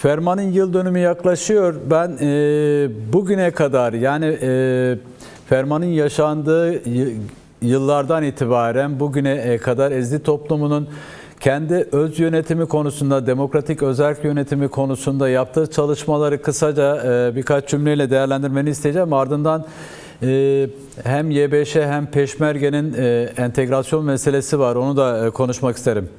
Ferman'ın yıl dönümü yaklaşıyor. Ben bugüne kadar yani Ferman'ın yaşandığı yıllardan itibaren bugüne kadar Ezdi toplumunun kendi öz yönetimi konusunda, demokratik özerk yönetimi konusunda yaptığı çalışmaları kısaca birkaç cümleyle değerlendirmeni isteyeceğim. Ardından hem YBŞ hem Peşmerge'nin entegrasyon meselesi var. Onu da konuşmak isterim.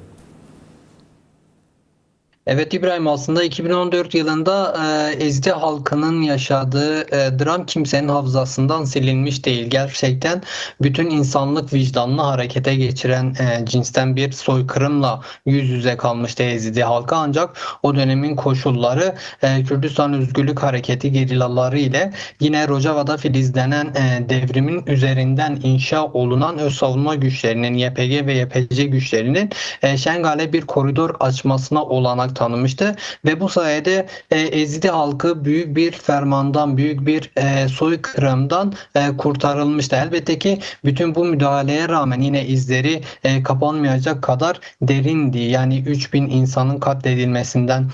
Evet İbrahim, aslında 2014 yılında Ezdi halkının yaşadığı dram kimsenin hafızasından silinmiş değil. Gerçekten bütün insanlık vicdanını harekete geçiren cinsten bir soykırımla yüz yüze kalmıştı Ezdi halkı. Ancak o dönemin koşulları Kürdistan Özgürlük Hareketi gerillaları ile yine Rojava'da filizlenen devrimin üzerinden inşa olunan öz savunma güçlerinin, YPG ve YPC güçlerinin Şengal'e bir koridor açmasına olanak tanımıştı ve bu sayede Ezidi halkı büyük bir fermandan, büyük bir soykırımdan kurtarılmıştı. Elbette ki bütün bu müdahaleye rağmen yine izleri kapanmayacak kadar derindi. Yani 3000 insanın katledilmesinden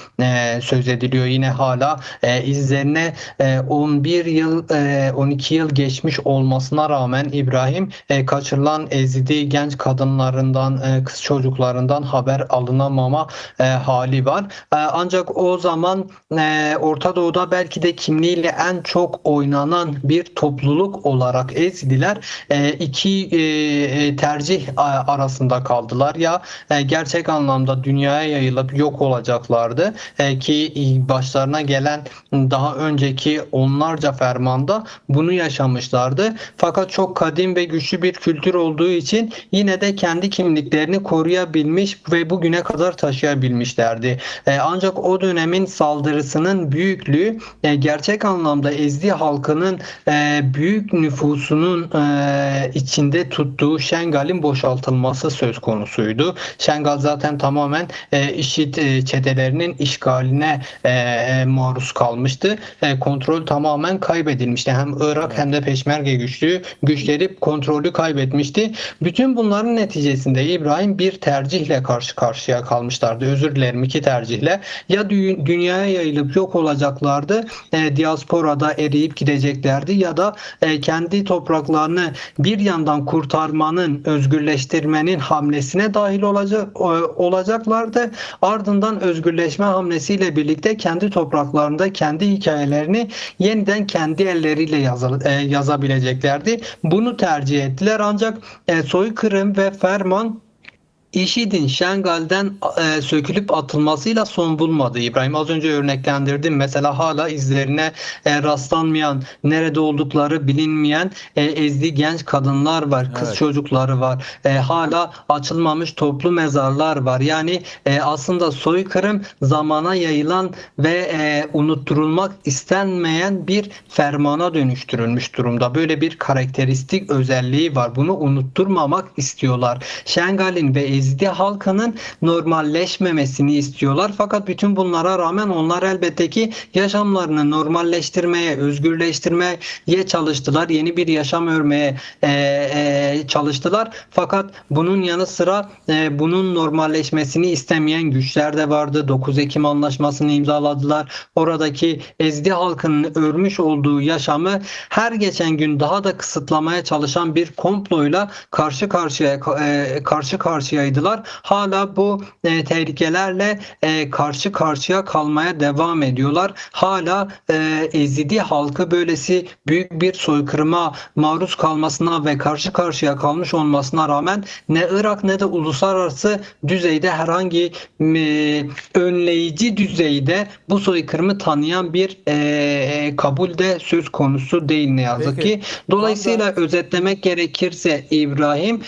söz ediliyor. Yine hala izlerine 11 yıl 12 yıl geçmiş olmasına rağmen İbrahim, kaçırılan Ezidi genç kadınlarından, kız çocuklarından haber alınamama hali var. Ancak o zaman Orta Doğu'da belki de kimliğiyle en çok oynanan bir topluluk olarak Ezidiler iki tercih arasında kaldılar. Ya gerçek anlamda dünyaya yayılıp yok olacaklardı ki başlarına gelen daha önceki onlarca fermanda bunu yaşamışlardı. Fakat çok kadim ve güçlü bir kültür olduğu için yine de kendi kimliklerini koruyabilmiş ve bugüne kadar taşıyabilmişlerdi. Ancak o dönemin saldırısının büyüklüğü gerçek anlamda Ezdi halkının büyük nüfusunun içinde tuttuğu Şengal'in boşaltılması söz konusuydu. Şengal zaten tamamen IŞİD çetelerinin işgaline maruz kalmıştı. Kontrol tamamen kaybedilmişti. Hem Irak hem de Peşmerge güçleri kontrolü kaybetmişti. Bütün bunların neticesinde İbrahim bir tercihle karşı karşıya kalmışlardı. Özür dilerim, iki tercihle. Ya dünyaya yayılıp yok olacaklardı, diasporada eriyip gideceklerdi ya da kendi topraklarını bir yandan kurtarmanın, özgürleştirmenin hamlesine dahil olacaklardı. Ardından özgürleşme hamlesiyle birlikte kendi topraklarında kendi hikayelerini yeniden kendi elleriyle yazabileceklerdi. Bunu tercih ettiler. Ancak soykırım ve ferman IŞİD'in Şengal'den sökülüp atılmasıyla son bulmadı. İbrahim, az önce örneklendirdim. Mesela hala izlerine rastlanmayan, nerede oldukları bilinmeyen Ezdi genç kadınlar var, kız çocukları var. Hala açılmamış toplu mezarlar var. Yani aslında soykırım zamana yayılan ve unutturulmak istenmeyen bir fermana dönüştürülmüş durumda. Böyle bir karakteristik özelliği var. Bunu unutturmamak istiyorlar. Şengal'in ve Ezdi halkının normalleşmemesini istiyorlar. Fakat bütün bunlara rağmen onlar elbette ki yaşamlarını normalleştirmeye, özgürleştirmeye çalıştılar. Yeni bir yaşam örmeye çalıştılar. Fakat bunun yanı sıra bunun normalleşmesini istemeyen güçler de vardı. 9 Ekim Anlaşması'nı imzaladılar. Oradaki Ezdi halkının örmüş olduğu yaşamı her geçen gün daha da kısıtlamaya çalışan bir komployla karşı karşıyaydılar. Hala bu tehlikelerle karşı karşıya kalmaya devam ediyorlar. Hala Ezidi halkı böylesi büyük bir soykırıma maruz kalmasına ve karşı karşıya kalmış olmasına rağmen ne Irak ne de uluslararası düzeyde herhangi önleyici düzeyde bu soykırımı tanıyan bir kabul de söz konusu değil ne yazık ki. Dolayısıyla özetlemek gerekirse İbrahim,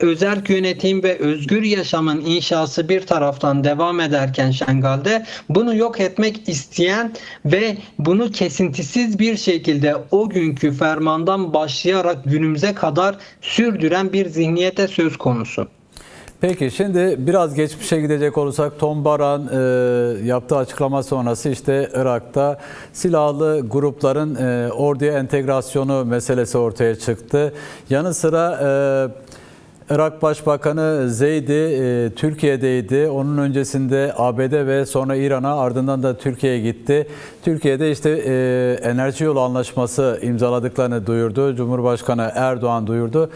özerk yönetim ve özgür yaşamın inşası bir taraftan devam ederken Şengal'de bunu yok etmek isteyen ve bunu kesintisiz bir şekilde o günkü fermandan başlayarak günümüze kadar sürdüren bir zihniyete söz konusu. Peki şimdi biraz geçmişe gidecek olursak Tom Baran yaptığı açıklama sonrası işte Irak'ta silahlı grupların orduya entegrasyonu meselesi ortaya çıktı. Yanı sıra Irak Başbakanı Zeydi Türkiye'deydi. Onun öncesinde ABD ve sonra İran'a, ardından da Türkiye'ye gitti. Türkiye'de işte enerji yolu anlaşması imzaladıklarını duyurdu. Cumhurbaşkanı Erdoğan duyurdu.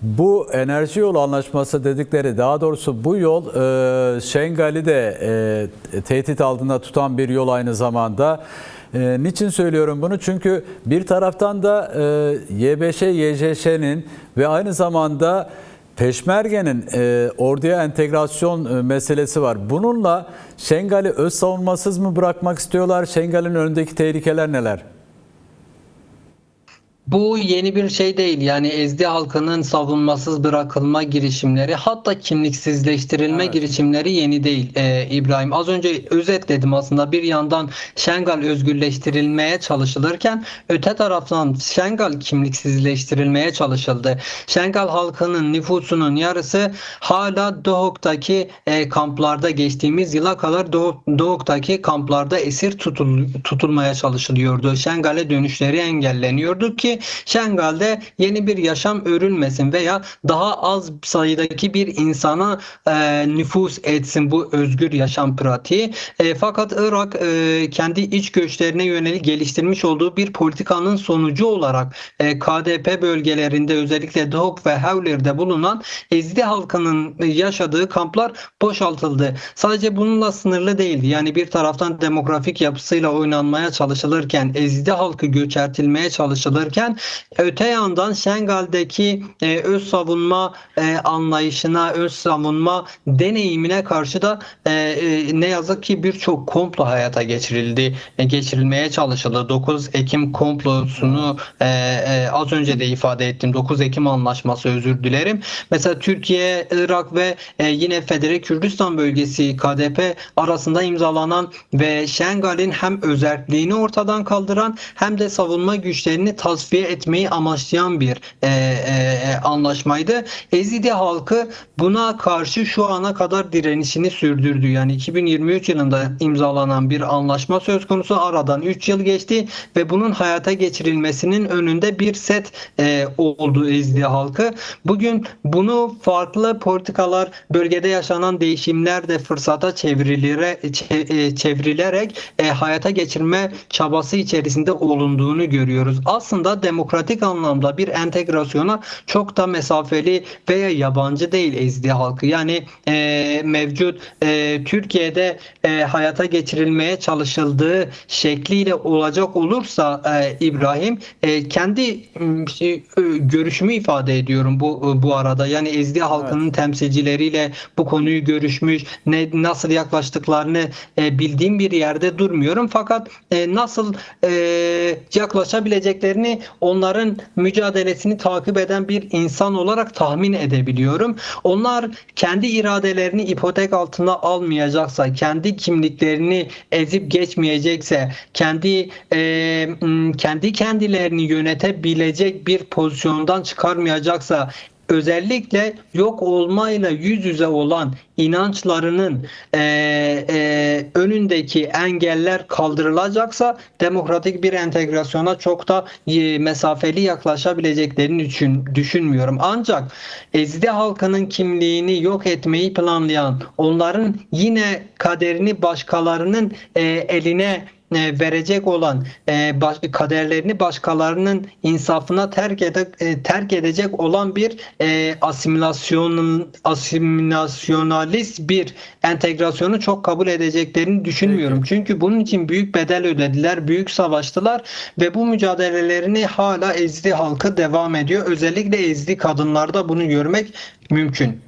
Bu enerji yolu anlaşması dedikleri, daha doğrusu bu yol Şengal'i de tehdit altında tutan bir yol aynı zamanda. Niçin söylüyorum bunu? Çünkü bir taraftan da YBŞ, YJŞ'nin ve aynı zamanda Peşmerge'nin orduya entegrasyon meselesi var. Bununla Şengal'i öz savunmasız mı bırakmak istiyorlar? Şengal'in önündeki tehlikeler neler? Bu yeni bir şey değil. Yani Ezdi halkının savunmasız bırakılma girişimleri, hatta kimliksizleştirilme Evet. girişimleri yeni değil İbrahim. Az önce özetledim aslında. Bir yandan Şengal özgürleştirilmeye çalışılırken öte taraftan Şengal kimliksizleştirilmeye çalışıldı. Şengal halkının nüfusunun yarısı hala Doğuk'taki kamplarda, geçtiğimiz yıla kadar Doğuk'taki kamplarda esir tutulmaya çalışılıyordu. Şengal'e dönüşleri engelleniyordu ki Şengal'de yeni bir yaşam örülmesin veya daha az sayıdaki bir insana nüfus etsin bu özgür yaşam pratiği. Fakat Irak kendi iç göçlerine yönelik geliştirmiş olduğu bir politikanın sonucu olarak KDP bölgelerinde, özellikle Doğuk ve Hevler'de bulunan Ezidi halkının yaşadığı kamplar boşaltıldı. Sadece bununla sınırlı değildi. Yani bir taraftan demografik yapısıyla oynanmaya çalışılırken, Ezidi halkı göçertilmeye çalışılırken, öte yandan Şengal'deki öz savunma anlayışına, öz savunma deneyimine karşı da ne yazık ki birçok komplo hayata geçirilmeye çalışıldı. 9 Ekim komplosunu az önce de ifade ettim. 9 Ekim anlaşması, özür dilerim. Mesela Türkiye, Irak ve yine Federe Kürdistan bölgesi KDP arasında imzalanan ve Şengal'in hem özerkliğini ortadan kaldıran hem de savunma güçlerini tasfiye etmeyi amaçlayan bir anlaşmaydı. Ezidi halkı buna karşı şu ana kadar direnişini sürdürdü. Yani 2023 yılında imzalanan bir anlaşma söz konusu. Aradan 3 yıl geçti ve bunun hayata geçirilmesinin önünde bir set oldu Ezidi halkı. Bugün bunu farklı politikalar, bölgede yaşanan değişimler de fırsata çevrilerek hayata geçirme çabası içerisinde olunduğunu görüyoruz. Aslında demokratik anlamda bir entegrasyona çok da mesafeli veya yabancı değil Ezidi halkı. Yani mevcut Türkiye'de hayata geçirilmeye çalışıldığı şekliyle olacak olursa İbrahim, kendi görüşümü ifade ediyorum bu arada. Yani Ezidi halkının temsilcileriyle bu konuyu görüşmüş, nasıl yaklaştıklarını bildiğim bir yerde durmuyorum. Fakat nasıl yaklaşabileceklerini, onların mücadelesini takip eden bir insan olarak tahmin edebiliyorum. Onlar kendi iradelerini ipotek altına almayacaksa, kendi kimliklerini ezip geçmeyecekse, kendi kendilerini yönetebilecek bir pozisyondan çıkarmayacaksa, özellikle yok olmayla yüz yüze olan inançlarının önündeki engeller kaldırılacaksa demokratik bir entegrasyona çok da mesafeli yaklaşabileceklerini düşünmüyorum. Ancak Ezidi halkının kimliğini yok etmeyi planlayan, onların yine kaderini başkalarının eline verecek olan, kaderlerini başkalarının insafına terk edecek olan bir asimilasyonalist bir entegrasyonu çok kabul edeceklerini düşünmüyorum. Peki. Çünkü bunun için büyük bedel ödediler, büyük savaştılar ve bu mücadelelerini hala Ezidi halkı devam ediyor. Özellikle Ezidi kadınlarda bunu görmek mümkün.